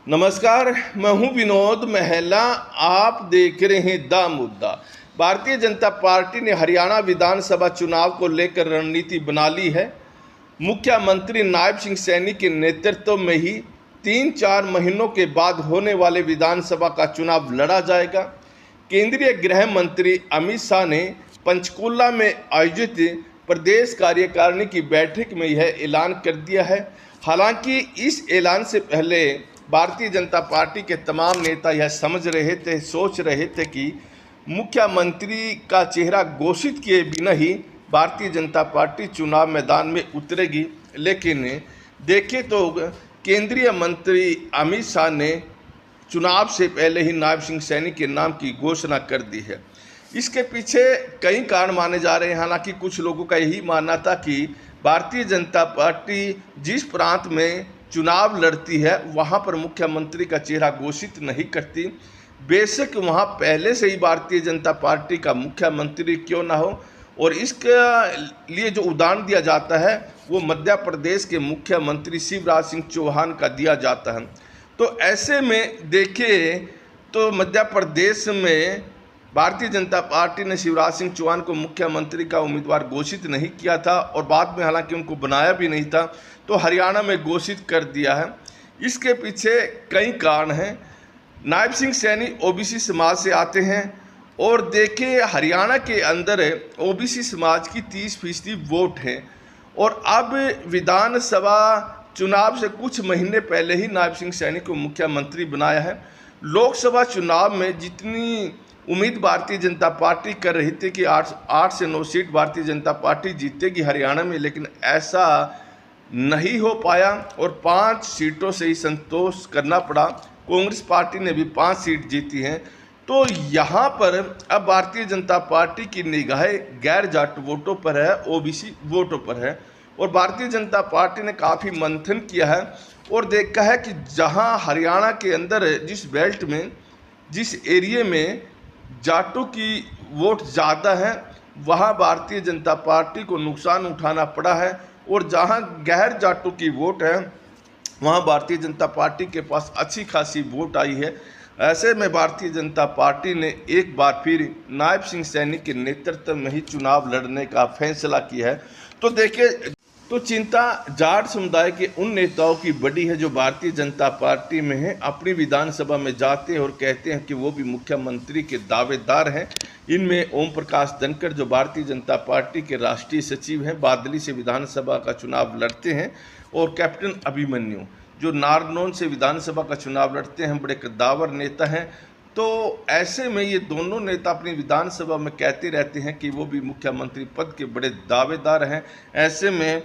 नमस्कार, मैं हूं विनोद महला। आप देख रहे हैं द मुद्दा। भारतीय जनता पार्टी ने हरियाणा विधानसभा चुनाव को लेकर रणनीति बना ली है। मुख्यमंत्री नायब सिंह सैनी के नेतृत्व में ही 3-4 महीनों के बाद होने वाले विधानसभा का चुनाव लड़ा जाएगा। केंद्रीय गृह मंत्री अमित शाह ने पंचकुला में आयोजित प्रदेश कार्यकारिणी की बैठक में यह ऐलान कर दिया है। हालांकि इस ऐलान से पहले भारतीय जनता पार्टी के तमाम नेता यह समझ रहे थे, सोच रहे थे कि मुख्यमंत्री का चेहरा घोषित किए बिना ही भारतीय जनता पार्टी चुनाव मैदान में उतरेगी। लेकिन देखें तो केंद्रीय मंत्री अमित शाह ने चुनाव से पहले ही नायब सिंह सैनी के नाम की घोषणा कर दी है। इसके पीछे कई कारण माने जा रहे हैं। हालांकि कुछ लोगों का यही मानना था कि भारतीय जनता पार्टी जिस प्रांत में चुनाव लड़ती है वहां पर मुख्यमंत्री का चेहरा घोषित नहीं करती। बेशक वहां पहले से ही भारतीय जनता पार्टी का मुख्यमंत्री क्यों ना हो, और इसके लिए जो उदाहरण दिया जाता है वो मध्य प्रदेश के मुख्यमंत्री शिवराज सिंह चौहान का दिया जाता है। तो ऐसे में देखें तो मध्य प्रदेश में भारतीय जनता पार्टी ने शिवराज सिंह चौहान को मुख्यमंत्री का उम्मीदवार घोषित नहीं किया था और बाद में हालांकि उनको बनाया भी नहीं था, तो हरियाणा में घोषित कर दिया है। इसके पीछे कई कारण हैं। नायब सिंह सैनी ओबीसी समाज से आते हैं और देखें हरियाणा के अंदर ओबीसी समाज की 30% वोट है। और अब विधानसभा चुनाव से कुछ महीने पहले ही नायब सिंह सैनी को मुख्यमंत्री बनाया है। लोकसभा चुनाव में जितनी उम्मीद भारतीय जनता पार्टी कर रही थी कि 8 से 9 सीट भारतीय जनता पार्टी जीतेगी हरियाणा में, लेकिन ऐसा नहीं हो पाया और 5 सीटों से ही संतोष करना पड़ा। कांग्रेस पार्टी ने भी 5 सीट जीती हैं। तो यहाँ पर अब भारतीय जनता पार्टी की निगाहें गैर जाट वोटों पर है, ओबीसी वोटों पर है। और भारतीय जनता पार्टी ने काफ़ी मंथन किया है और देखा है कि जहाँ हरियाणा के अंदर जिस बेल्ट में, जिस एरिए में जाटों की वोट ज़्यादा है वहाँ भारतीय जनता पार्टी को नुकसान उठाना पड़ा है, और जहाँ गैर जाटों की वोट है वहाँ भारतीय जनता पार्टी के पास अच्छी खासी वोट आई है। ऐसे में भारतीय जनता पार्टी ने एक बार फिर नायब सिंह सैनी के नेतृत्व में ही चुनाव लड़ने का फैसला किया है। तो देखिए, तो चिंता जाट समुदाय के उन नेताओं की बड़ी है जो भारतीय जनता पार्टी में हैं, अपनी विधानसभा में जाते हैं और कहते हैं कि वो भी मुख्यमंत्री के दावेदार हैं। इनमें ओम प्रकाश धनखड़ जो भारतीय जनता पार्टी के राष्ट्रीय सचिव हैं, बादली से विधानसभा का चुनाव लड़ते हैं, और कैप्टन अभिमन्यु जो नारनौल से विधानसभा का चुनाव लड़ते हैं, बड़े कद्दावर नेता हैं। तो ऐसे में ये दोनों नेता अपनी विधानसभा में कहते रहते हैं कि वो भी मुख्यमंत्री पद के बड़े दावेदार हैं। ऐसे में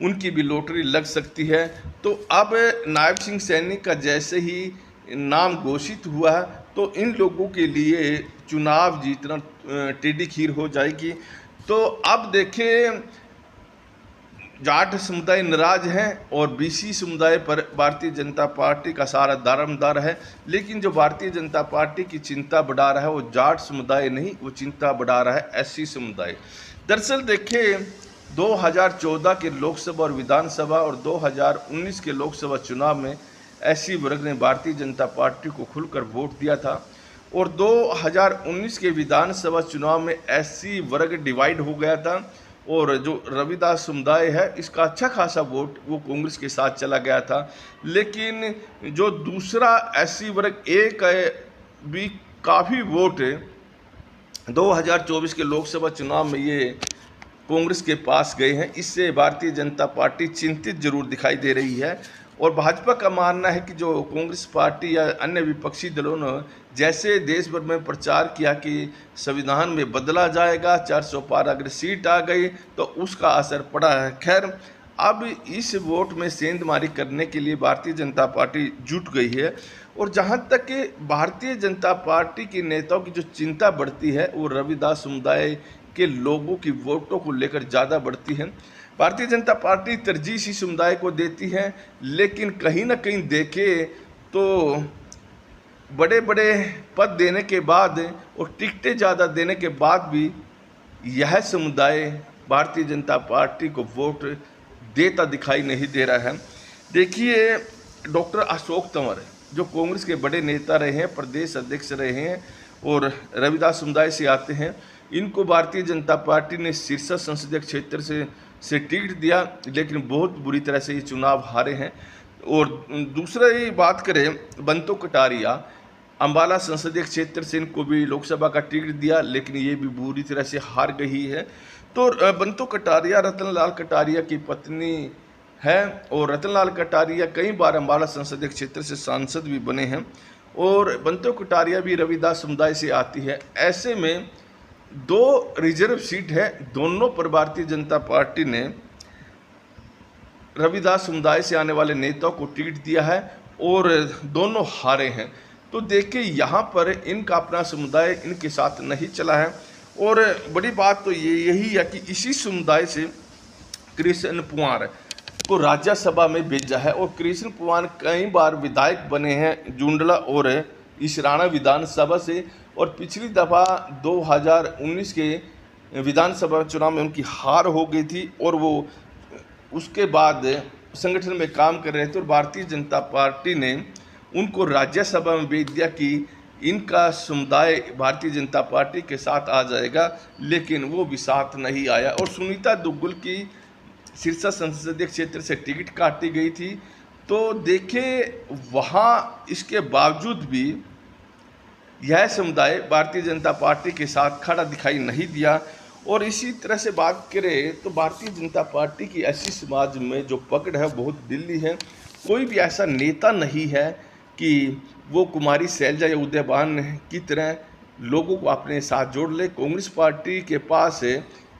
उनकी भी लॉटरी लग सकती है। तो अब नायब सिंह सैनी का जैसे ही नाम घोषित हुआ है तो इन लोगों के लिए चुनाव जीतना टेढ़ी खीर हो जाएगी। तो अब देखें, जाट समुदाय नाराज हैं और बीसी समुदाय पर भारतीय जनता पार्टी का सारा दारोमदार है। लेकिन जो भारतीय जनता पार्टी की चिंता बढ़ा रहा है वो जाट समुदाय नहीं, वो चिंता बढ़ा रहा है एससी समुदाय। दरअसल देखें, 2014 के लोकसभा और विधानसभा और 2019 के लोकसभा चुनाव में एससी वर्ग ने भारतीय जनता पार्टी को खुलकर वोट दिया था, और 2019 के विधानसभा चुनाव में एससी वर्ग डिवाइड हो गया था, और जो रविदास समुदाय है इसका अच्छा खासा वोट वो कांग्रेस के साथ चला गया था। लेकिन जो दूसरा एससी वर्ग एक भी काफ़ी वोट 2024 के लोकसभा चुनाव में ये कांग्रेस के पास गए हैं। इससे भारतीय जनता पार्टी चिंतित जरूर दिखाई दे रही है। और भाजपा का मानना है कि जो कांग्रेस पार्टी या अन्य विपक्षी दलों ने जैसे देश भर में प्रचार किया कि संविधान में बदला जाएगा, 400 पार अगर सीट आ गई तो उसका असर पड़ा है। खैर, अब इस वोट में सेंधमारी करने के लिए भारतीय जनता पार्टी जुट गई है। और जहां तक कि भारतीय जनता पार्टी के नेताओं की जो चिंता बढ़ती है वो रविदास समुदाय के लोगों की वोटों को लेकर ज़्यादा बढ़ती है। भारतीय जनता पार्टी तरजीह इसी समुदाय को देती है, लेकिन कहीं ना कहीं देखें तो बड़े बड़े पद देने के बाद और टिकटें ज़्यादा देने के बाद भी यह समुदाय भारतीय जनता पार्टी को वोट देता दिखाई नहीं दे रहा है। देखिए, डॉक्टर अशोक तंवर जो कांग्रेस के बड़े नेता रहे हैं, प्रदेश अध्यक्ष रहे हैं और रविदास समुदाय से आते हैं, इनको भारतीय जनता पार्टी ने सिरसा संसदीय क्षेत्र से टिकट दिया, लेकिन बहुत बुरी तरह से ये चुनाव हारे हैं। और दूसरा ये बात करें बंतो कटारिया, अम्बाला संसदीय क्षेत्र से इनको भी लोकसभा का टिकट दिया, लेकिन ये भी बुरी तरह से हार गई है। तो बंतो कटारिया रतनलाल कटारिया की पत्नी है और रतनलाल कटारिया कई बार अम्बाला संसदीय क्षेत्र से सांसद भी बने हैं और बंतो कटारिया भी रविदास समुदाय से आती है। ऐसे में 2 रिजर्व सीट है, दोनों पर भारतीय जनता पार्टी ने रविदास समुदाय से आने वाले नेताओं को टिकट दिया है और दोनों हारे हैं। तो देखिए यहाँ पर इनका अपना समुदाय इनके साथ नहीं चला है और बड़ी बात तो यही है कि इसी समुदाय से कृष्ण पुआर को राज्यसभा में भेजा है और कृष्ण पुआर कई बार विधायक बने हैं जुंडला और इसराना विधानसभा से, और पिछली दफ़ा 2019 के विधानसभा चुनाव में उनकी हार हो गई थी और वो उसके बाद संगठन में काम कर रहे थे और भारतीय जनता पार्टी ने उनको राज्यसभा में भेज दिया कि इनका समुदाय भारतीय जनता पार्टी के साथ आ जाएगा, लेकिन वो भी साथ नहीं आया। और सुनीता दुग्गल की सिरसा संसदीय क्षेत्र से टिकट काटी गई थी। तो देखिए वहाँ इसके बावजूद भी यह समुदाय भारतीय जनता पार्टी के साथ खड़ा दिखाई नहीं दिया। और इसी तरह से बात करें तो भारतीय जनता पार्टी की ऐसी समाज में जो पकड़ है बहुत ढीली है। कोई भी ऐसा नेता नहीं है कि वो कुमारी शैलजा या उदयभान की तरह लोगों को अपने साथ जोड़ ले। कांग्रेस पार्टी के पास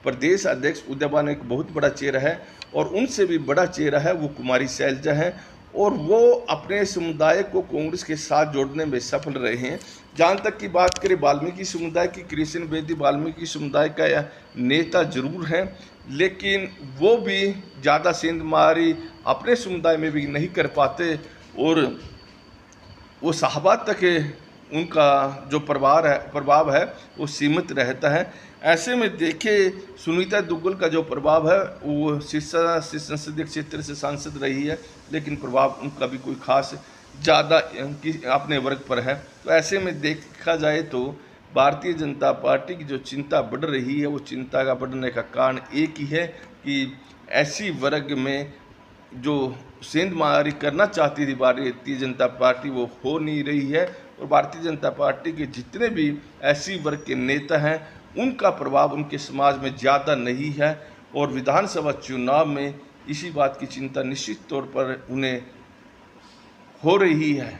प्रदेश अध्यक्ष उदयभान एक बहुत बड़ा चेहरा है और उनसे भी बड़ा चेहरा है वो कुमारी शैलजा है और वो अपने समुदाय को कांग्रेस के साथ जोड़ने में सफल रहे हैं। जहाँ तक की बात करें वाल्मीकि समुदाय की, कृष्ण बेदी वाल्मीकि समुदाय का नेता जरूर है, लेकिन वो भी ज़्यादा सेंधमारी अपने समुदाय में भी नहीं कर पाते और वो साहबात तक उनका जो प्रभाव है वो सीमित रहता है। ऐसे में देखिए सुनीता दुग्गल का जो प्रभाव है वो सिरसा संसदीय क्षेत्र से सांसद रही है, लेकिन प्रभाव उनका भी कोई खास ज़्यादा अपने वर्ग पर है। तो ऐसे में देखा जाए तो भारतीय जनता पार्टी की जो चिंता बढ़ रही है वो चिंता का बढ़ने का कारण एक ही है कि ऐसी वर्ग में जो सेंधमारी करना चाहती थी भारतीय जनता पार्टी वो हो नहीं रही है और भारतीय जनता पार्टी के जितने भी ऐसी वर्ग के नेता हैं उनका प्रभाव उनके समाज में ज़्यादा नहीं है और विधानसभा चुनाव में इसी बात की चिंता निश्चित तौर पर उन्हें हो रही है।